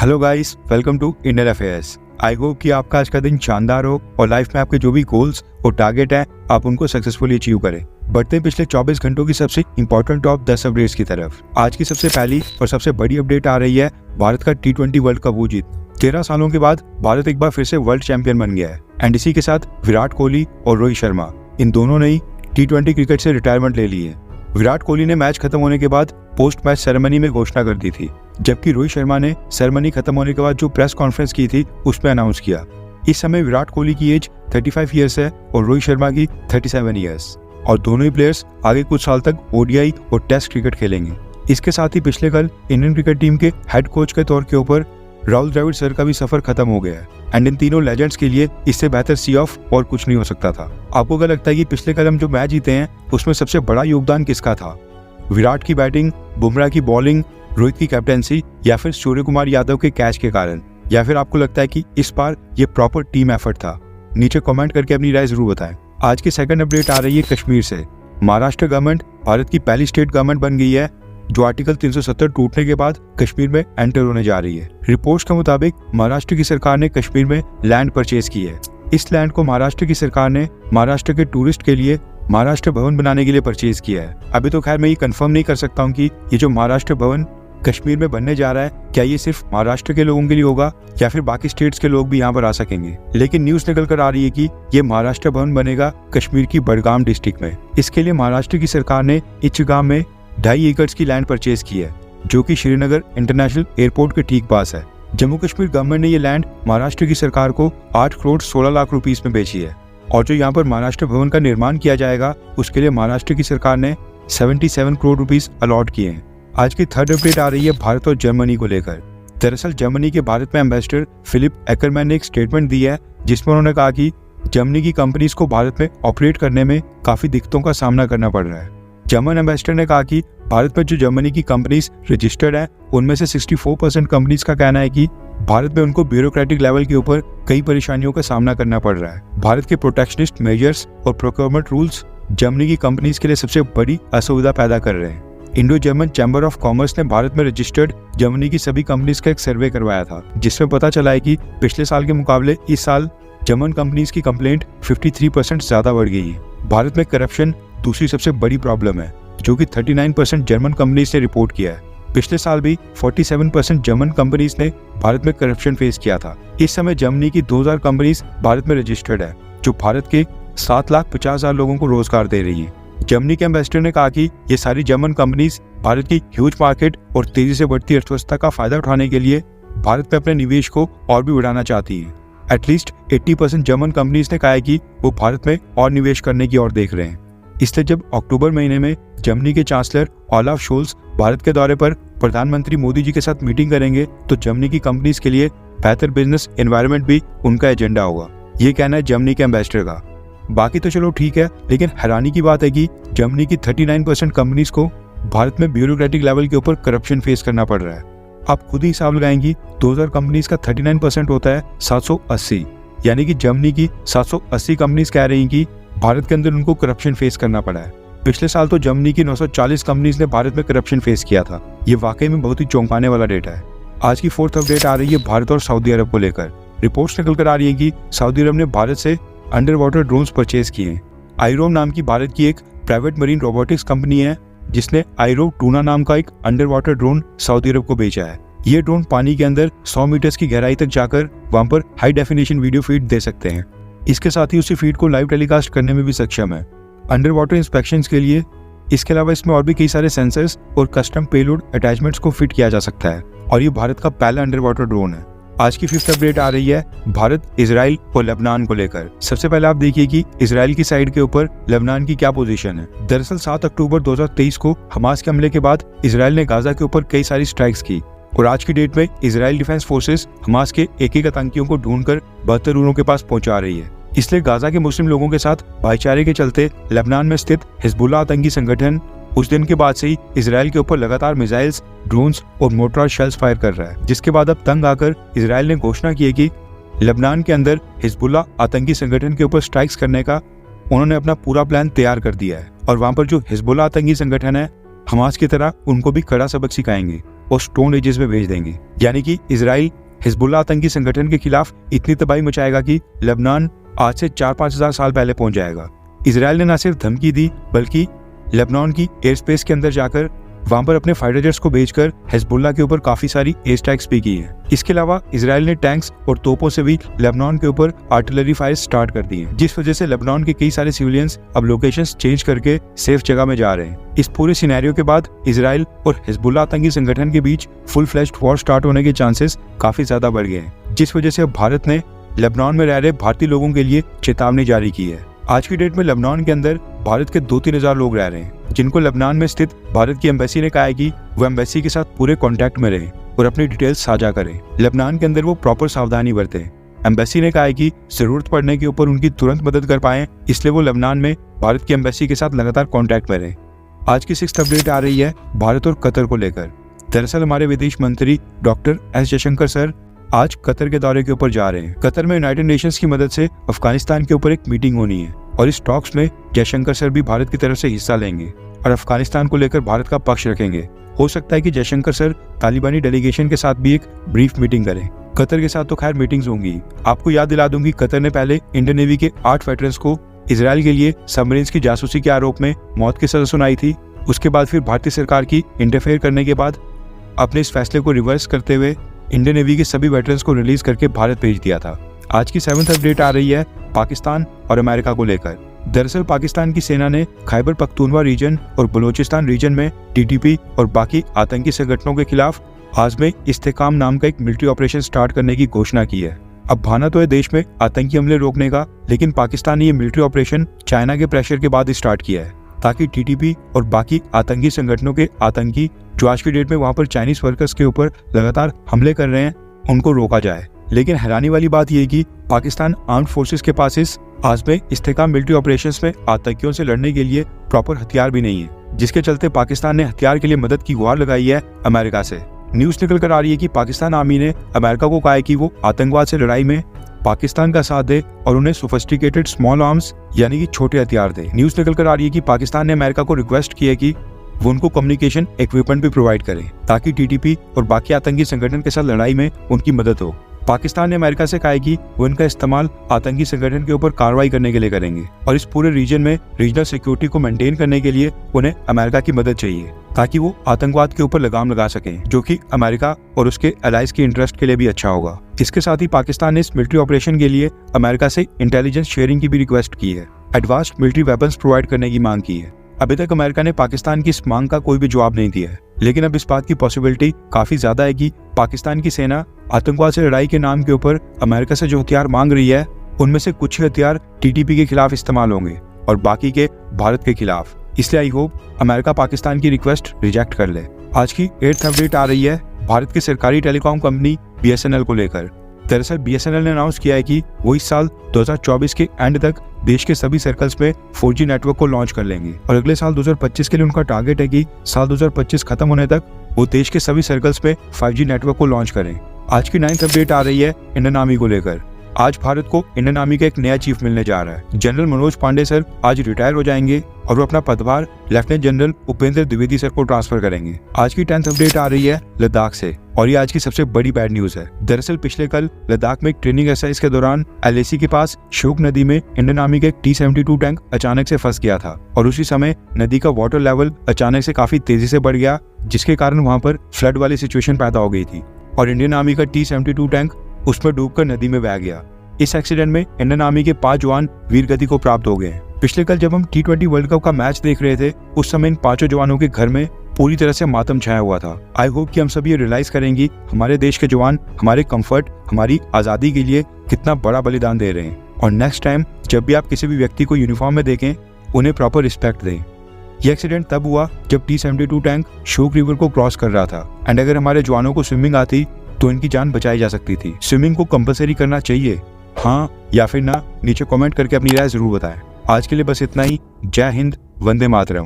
Hello guys, welcome to Indian Affairs. I hope कि आपका आज का दिन शानदार हो और लाइफ में आपके जो भी गोल्स और टारगेट हैं आप उनको सक्सेसफुली अचीव करें। बढ़ते हैं पिछले 24 घंटों की सबसे इंपॉर्टेंट टॉप 10 अपडेट्स की तरफ। आज की सबसे पहली और सबसे बड़ी अपडेट आ रही है भारत का T20 वर्ल्ड कप जीत। 13 सालों के बाद भारत एक बार फिर से वर्ल्ड चैंपियन बन गया है एंड इसी के साथ विराट कोहली और रोहित शर्मा इन दोनों ने ही T20 क्रिकेट से रिटायरमेंट ले ली है। विराट कोहली ने मैच खत्म होने के बाद पोस्ट मैच सेरेमनी में घोषणा कर दी थी, जबकि रोहित शर्मा ने सेरेमनी खत्म होने के बाद जो प्रेस कॉन्फ्रेंस की थी उसमें अनाउंस किया। इस समय विराट कोहली की एज 35 ईयर्स है और रोहित शर्मा की 37 ईयर्स और दोनों ही प्लेयर्स आगे कुछ साल तक ODI और टेस्ट क्रिकेट खेलेंगे। इसके साथ ही पिछले कल इंडियन क्रिकेट टीम के हेड कोच के तौर के ऊपर राहुल द्रविड़ सर का भी सफर खत्म हो गया है एंड इन तीनों लेजेंड्स के लिए इससे बेहतर सी ऑफ और कुछ नहीं हो सकता था। आपको क्या लगता है कि पिछले कल हम जो मैच जीते हैं उसमें सबसे बड़ा योगदान किसका था? विराट की बैटिंग, बुमराह की बॉलिंग, रोहित की कैप्टेंसी या फिर सूर्य कुमार यादव के कैच के कारण, या फिर आपको लगता है कि इस बार ये प्रॉपर टीम एफर्ट था? नीचे कमेंट करके अपनी राय जरूर बताएं। आज की सेकंड अपडेट आ रही है कश्मीर से। महाराष्ट्र गवर्नमेंट भारत की पहली स्टेट गवर्नमेंट बन गई है जो आर्टिकल 370 टूटने के बाद कश्मीर में एंटर होने जा रही है। रिपोर्ट्स के मुताबिक महाराष्ट्र की सरकार ने कश्मीर में लैंड परचेज की है। इस लैंड को महाराष्ट्र की सरकार ने महाराष्ट्र के टूरिस्ट के लिए महाराष्ट्र भवन बनाने के लिए परचेज किया है। अभी तो खैर मैं ये कंफर्म नहीं कर सकता हूँ कि ये जो महाराष्ट्र भवन कश्मीर में बनने जा रहा है क्या ये सिर्फ महाराष्ट्र के लोगों के लिए होगा या फिर बाकी स्टेट्स के लोग भी यहाँ पर आ सकेंगे, लेकिन न्यूज निकल कर आ रही है कि ये महाराष्ट्र भवन बनेगा कश्मीर की बडगाम डिस्ट्रिक्ट में। इसके लिए महाराष्ट्र की सरकार ने इच्छगाम में 2.5 एकड़ की लैंड परचेज की है जो कि श्रीनगर इंटरनेशनल एयरपोर्ट के ठीक पास है। जम्मू कश्मीर गवर्नमेंट ने ये लैंड महाराष्ट्र की सरकार को 8 करोड़ 16 लाख रुपीस में बेची है और जो यहाँ पर महाराष्ट्र भवन का निर्माण किया जाएगा उसके लिए महाराष्ट्र की सरकार ने 77 करोड़ रुपीस अलॉट किए हैं। आज की थर्ड अपडेट आ रही है भारत और जर्मनी को लेकर। दरअसल जर्मनी के भारत में एम्बेसडर फिलिप एक्करमैन ने एक स्टेटमेंट दी है जिसमें उन्होंने कहा कि जर्मनी की कंपनीज को भारत में ऑपरेट करने में काफी दिक्कतों का सामना करना पड़ रहा है। जर्मन एम्बेसडर ने कहा कि भारत में जो जर्मनी की कंपनीज रजिस्टर्ड है उनमें से 64% कंपनीज का कहना है कि भारत में उनको ब्यूरोक्रेटिक लेवल के ऊपर कई परेशानियों का सामना करना पड़ रहा है। भारत के प्रोटेक्शनिस्ट मेजर्स और प्रोक्योरमेंट रूल्स जर्मनी की कंपनीज के लिए सबसे बड़ी असुविधा पैदा कर रहे हैं। Indo German chamber of commerce ने भारत में रजिस्टर्ड जर्मनी की सभी कंपनीज का एक सर्वे करवाया था जिसमें पता चला है कि पिछले साल के मुकाबले इस साल जर्मन कंपनीज की कंप्लेंट 53% ज्यादा बढ़ गई है। भारत में करप्शन दूसरी सबसे बड़ी प्रॉब्लम है जो कि 39% जर्मन कंपनीज ने रिपोर्ट किया है। पिछले साल भी 47% जर्मन कंपनीज ने भारत में करप्शन फेस किया था। इस समय जर्मनी की 2000 कंपनीज भारत में रजिस्टर्ड है जो भारत के 7,50,000 लोगों को रोजगार दे रही है। जर्मनी के एम्बेसडर ने कहा कि ये सारी जर्मन कंपनीज भारत की ह्यूज मार्केट और तेजी से बढ़ती अर्थव्यवस्था का फायदा उठाने के लिए भारत में अपने निवेश को और भी बढ़ाना चाहती है। एटलीस्ट 80% जर्मन कंपनीज ने कहा है कि वो भारत में और निवेश करने की ओर देख रहे हैं। इसलिए जब अक्टूबर महीने में जर्मनी के चांसलर ओलाफ शोल्स भारत के दौरे पर प्रधानमंत्री मोदी जी के साथ मीटिंग करेंगे तो जर्मनी की कंपनीज के लिए बेहतर बिजनेस एनवायरनमेंट भी उनका एजेंडा होगा, ये कहना है जर्मनी के एम्बेसडर का। बाकी तो चलो ठीक है, लेकिन हैरानी की बात है कि जर्मनी की 39% कंपनीज को भारत में ब्यूरोक्रेटिक लेवल के ऊपर करप्शन फेस करना पड़ रहा है। आप खुद ही हिसाब लगाएंगी, 2000 कंपनीज का 39% होता है 780, यानी कि जर्मनी की 780 कंपनीज कह रही कि भारत के अंदर उनको करप्शन फेस करना पड़ा है। पिछले साल तो जर्मनी की 940 कंपनीज ने भारत में करप्शन फेस किया था। ये वाकई में बहुत ही चौंकाने वाला डेटा है। आज की फोर्थ अपडेट आ रही है भारत और सऊदी अरब को लेकर। रिपोर्ट्स निकल कर आ रही है कि सऊदी अरब ने भारत से अंडर वाटर ड्रोन्स परचेज किए हैं। आईरोम नाम की भारत की एक प्राइवेट मरीन रोबोटिक्स कंपनी है जिसने आईरोम टूना नाम का एक अंडर वाटर ड्रोन सऊदी अरब को बेचा है। ये ड्रोन पानी के अंदर 100 मीटर की गहराई तक जाकर वहां पर हाई डेफिनेशन वीडियो फीड दे सकते हैं। इसके साथ ही उसी फीड को लाइव टेलीकास्ट करने में भी सक्षम है। अंडर वाटर इंस्पेक्शंस के लिए इसके अलावा इसमें और भी कई सारे सेंसर्स और कस्टम पेलोड अटैचमेंट्स को फिट किया जा सकता है और ये भारत का पहला अंडर वाटर ड्रोन है। आज की फिफ्थ अपडेट आ रही है भारत, इजराइल और लेबनान को लेकर। सबसे पहले आप देखिए कि इजराइल की साइड के ऊपर लेबनान की क्या पोजीशन है। दरअसल 7 अक्टूबर 2023 को हमास के हमले के बाद इजराइल ने गाजा के ऊपर कई सारी स्ट्राइक्स की और आज की डेट में इजराइल डिफेंस फोर्सेस हमास के एक आतंकियों को ढूंढकर बहत्तर उनके के पास पहुंचा रही है। इसलिए गाजा के मुस्लिम लोगों के साथ भाईचारे के चलते लेबनान में स्थित हिजबुल्लाह आतंकी संगठन उस दिन के बाद से ही इजराइल के ऊपर लगातार मिसाइल्स, ड्रोन्स और मोर्टार शेल्स फायर कर रहा है, जिसके बाद अब तंग आकर इजराइल ने घोषणा की है कि लेबनान के अंदर हिजबुल्लाह आतंकी संगठन के ऊपर स्ट्राइक्स करने का उन्होंने अपना पूरा प्लान तैयार कर दिया है और वहां पर जो हिजबुल्लाह आतंकी संगठन है हमास की तरह उनको भी कड़ा सबक सिखाएंगे। और स्टोन एजेस में भेज देंगे। यानी कि इजराइल हिजबुल्लाह आतंकी संगठन के खिलाफ इतनी तबाही मचाएगा कि लेबनान आज से 4-5 हजार साल पहले पहुंच जाएगा। इजराइल ने न सिर्फ धमकी दी बल्कि लेबनान की एयर स्पेस के अंदर जाकर वहां पर अपने फाइटर जेट्स को भेजकर हिजबुल्लाह के ऊपर काफी सारी एयर स्ट्राइक्स भी की है। इसके अलावा इजराइल ने टैंक्स और तोपों से भी लेबनान के ऊपर आर्टिलरी फायर स्टार्ट कर दी है, जिस वजह से लेबनान के कई सारे सिविलियंस अब लोकेशंस चेंज करके सेफ जगह में जा रहे हैं। इस पूरे सिनेरियो के बाद इजराइल और हिजबुल्लाह आतंकी संगठन के बीच फुल फ्लैश्ड वॉर स्टार्ट होने के चांसेस काफी ज्यादा बढ़ गए हैं, जिस वजह से अब भारत ने लेबनान में रह रहे भारतीय लोगों के लिए चेतावनी जारी की है। आज की डेट में लेबनान के अंदर भारत के 2-3 हजार लोग रह रहे हैं, जिनको लेबनान में स्थित भारत की एम्बेसी ने कहा है कि वो एम्बेसी के साथ पूरे कांटेक्ट में रहें और अपनी डिटेल्स साझा करें। लेबनान के अंदर वो प्रॉपर सावधानी बरतें। एम्बेसी ने कहा है कि जरूरत पड़ने के ऊपर उनकी तुरंत मदद कर पाएं, इसलिए वो लेबनान में भारत की एम्बेसी के साथ लगातार कॉन्टैक्ट में रहें। आज की 6th अपडेट आ रही है भारत और कतर को लेकर। दरअसल हमारे विदेश मंत्री डॉक्टर एस जयशंकर सर आज कतर के दौरे के ऊपर जा रहे हैं। कतर में यूनाइटेड नेशंस की मदद से अफगानिस्तान के ऊपर एक मीटिंग होनी है और इस टॉक्स में जयशंकर सर भी भारत की तरफ से हिस्सा लेंगे और अफगानिस्तान को लेकर भारत का पक्ष रखेंगे। हो सकता है कि जयशंकर सर तालिबानी डेलीगेशन के साथ भी एक ब्रीफ मीटिंग करें। कतर के साथ तो खैर मीटिंग्स होंगी। आपको याद दिला दूंगी, कतर ने पहले इंडियन नेवी के 8 वेटरन्स को इजराइल के लिए सबमरीन्स की जासूसी के आरोप में मौत की सजा सुनाई थी। उसके बाद फिर भारतीय सरकार की इंटरफेयर करने के बाद अपने इस फैसले को रिवर्स करते हुए इंडियन नेवी के सभी वेटरन्स को रिलीज करके भारत भेज दिया था। आज की 7th अपडेट आ रही है पाकिस्तान और अमेरिका को लेकर। दरअसल पाकिस्तान की सेना ने खैबर पख्तूनवा रीजन और बलूचिस्तान रीजन में टीटीपी और बाकी आतंकी संगठनों के खिलाफ आज़म इस्तेकाम नाम का एक मिलिट्री ऑपरेशन स्टार्ट करने की घोषणा की है। अब बहाना तो है देश में आतंकी हमले रोकने का, लेकिन पाकिस्तान ने ये मिलिट्री ऑपरेशन चाइना के प्रेशर के बाद स्टार्ट किया है ताकि टीटीपी और बाकी आतंकी संगठनों के आतंकी जो आज की डेट में वहां पर चाइनीज वर्कर्स के ऊपर लगातार हमले कर रहे हैं उनको रोका जाए। लेकिन हैरानी वाली बात यह कि पाकिस्तान आर्म्ड फोर्सेस के पास इस आज़म इस्तेकाम मिलिट्री ऑपरेशंस में आतंकियों से लड़ने के लिए प्रॉपर हथियार भी नहीं है, जिसके चलते पाकिस्तान ने हथियार के लिए मदद की गुहार लगाई है अमेरिका से। न्यूज निकल कर आ रही है कि पाकिस्तान आर्मी ने अमेरिका को कहा है कि वो आतंकवाद से लड़ाई में पाकिस्तान का साथ दे और उन्हें सोफिस्टिकेटेड स्मॉल आर्म्स यानी कि छोटे हथियार दे। न्यूज निकल कर आ रही है कि पाकिस्तान ने अमेरिका को रिक्वेस्ट की है कि वो उनको कम्युनिकेशन इक्विपमेंट भी प्रोवाइड करें ताकि टीटीपी और बाकी आतंकी संगठन के साथ लड़ाई में उनकी मदद हो। पाकिस्तान ने अमेरिका से कहा है कि वो इनका इस्तेमाल आतंकी संगठन के ऊपर कार्रवाई करने के लिए करेंगे और इस पूरे रीजन में रीजनल सिक्योरिटी को मेंटेन करने के लिए उन्हें अमेरिका की मदद चाहिए ताकि वो आतंकवाद के ऊपर लगाम लगा सकें, जो कि अमेरिका और उसके एलाइज के इंटरेस्ट के लिए भी अच्छा होगा। इसके साथ ही पाकिस्तान ने इस मिलिट्री ऑपरेशन के लिए अमेरिका से इंटेलिजेंस शेयरिंग की भी रिक्वेस्ट की है, एडवांस्ड मिलिट्री वेपन्स प्रोवाइड करने की मांग की है। अभी तक अमेरिका ने पाकिस्तान की इस मांग का कोई भी जवाब नहीं दिया है, लेकिन अब इस बात की पॉसिबिलिटी काफी ज्यादा है कि पाकिस्तान की सेना आतंकवाद से लड़ाई के नाम के ऊपर अमेरिका से जो हथियार मांग रही है उनमें से कुछ ही हथियार टीटीपी के खिलाफ इस्तेमाल होंगे और बाकी के भारत के खिलाफ। इसलिए आई होप अमेरिका पाकिस्तान की रिक्वेस्ट रिजेक्ट कर ले। आज की 8th अपडेट आ रही है भारत की सरकारी टेलीकॉम कंपनी BSNL को लेकर। दरअसल BSNL ने अनाउंस किया है कि वो इस साल 2024 के एंड तक देश के सभी सर्कल्स में 4G नेटवर्क को लॉन्च कर लेंगे और अगले साल 2025 के लिए उनका टारगेट है कि साल 2025 खत्म होने तक वो देश के सभी सर्कल्स में 5G नेटवर्क को लॉन्च करें। आज की 9th अपडेट आ रही है इंडियन आर्मी को लेकर। आज भारत को इंडियन आर्मी का एक नया चीफ मिलने जा रहा है। जनरल मनोज पांडे सर आज रिटायर हो जाएंगे और वो अपना पदभार lieutenant general Upendra Dwivedi sir को ट्रांसफर करेंगे। आज की 10th अपडेट आ रही है लद्दाख से और ये आज की सबसे बड़ी बैड न्यूज है। दरअसल पिछले कल लद्दाख में एक ट्रेनिंग एक्सरसाइज के दौरान LAC के पास शोक नदी में इंडियन आर्मी का एक T-72 टैंक अचानक से फंस गया था और उसी समय नदी का वाटर लेवल अचानक से काफी तेजी से बढ़ गया, जिसके कारण वहां पर फ्लड वाली सिचुएशन पैदा हो गई थी और इंडियन आर्मी का T-72 टैंक उसमें डूबकर नदी में बह गया। इस एक्सीडेंट में इंडियन आर्मी के 5 जवान वीर गति को प्राप्त हो गए। पिछले कल जब हम T20 वर्ल्ड कप का मैच देख रहे थे उस समय इन 5 जवानों के घर में पूरी तरह से मातम छाया हुआ था। आई होप कि हम सब ये रियलाइज करेंगे हमारे देश के जवान हमारे कंफर्ट, हमारी आज़ादी के लिए कितना बड़ा बलिदान दे रहे हैं और नेक्स्ट टाइम जब भी आप किसी भी व्यक्ति को यूनिफॉर्म में देखें उन्हें प्रॉपर रिस्पेक्ट दें। यह एक्सीडेंट तब हुआ जब T-72 टैंक शोक रिवर को क्रॉस कर रहा था एंड अगर हमारे जवानों को स्विमिंग आती तो इनकी जान बचाई जा सकती थी। स्विमिंग को कंपलसरी करना चाहिए, हाँ या फिर ना? नीचे कमेंट करके अपनी राय जरूर बताएं। आज के लिए बस इतना ही। जय हिंद, वंदे मातरम।